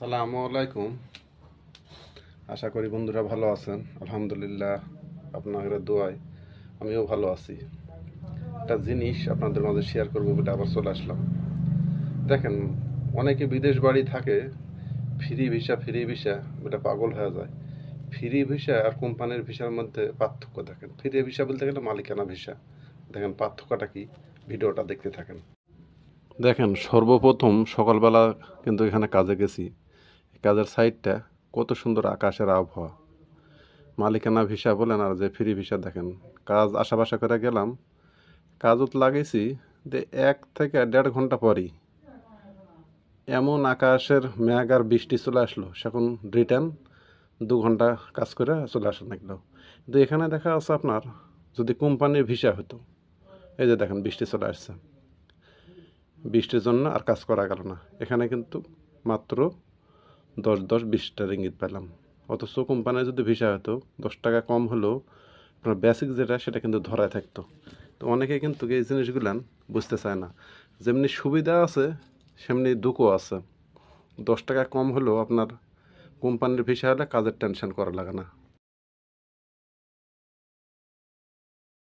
সালামু আলাইকুম। আশা করি বন্ধুরা ভালো আছেন। আলহামদুলিল্লাহ, আপনাদের দোয়ায় আমিও ভালো আছি। একটা জিনিস আপনাদের মাঝে শেয়ার করবো বলে আবার চলে আসলাম। দেখেন, অনেকে বিদেশ বাড়ি থাকে, ফ্রি ভিসা এটা পাগল হয়ে যায়। ফ্রি ভিসা আর কোম্পানির ভিসার মধ্যে পার্থক্য দেখেন। ফ্রি ভিসা বলতে গেলে মালিকানা ভিসা। দেখেন পার্থক্যটা কি, ভিডিওটা দেখতে থাকেন। দেখেন, সর্বপ্রথম সকালবেলা কিন্তু এখানে কাজে গেছি। কাজের সাইডটা কত সুন্দর, আকাশের আবহাওয়া। মালিকানা ভিসা বলেন আর যে ফ্রি ভিসা, দেখেন কাজ আশাবাসা করে গেলাম, কাজত লাগাইছি যে 1 থেকে 1.5 ঘন্টা পরই এমন আকাশের মেঘ আর বৃষ্টি চলে আসলো। সেখন রিটার্ন 2 ঘন্টা কাজ করে চলে আসলো লাগলো। কিন্তু এখানে দেখা আছে আপনার, যদি কোম্পানির ভিসা হতো, এই যে দেখেন বৃষ্টি চলে আসছে, বৃষ্টির জন্য আর কাজ করা গেল না। এখানে কিন্তু মাত্র 10-20টা রিঙ্গিত পেলাম। অথচ কোম্পানির যদি ভিসা হতো, 10 টাকা কম হলেও আপনার বেসিক যেটা সেটা কিন্তু ধরায় থাকতো। তো অনেকে কিন্তু এই জিনিসগুলান বুঝতে চায় না। যেমনি সুবিধা আছে সেমনি দুঃখও আছে। 10 টাকা কম হলেও আপনার কোম্পানির ভিসা হলে কাজের টেনশন করা লাগে না।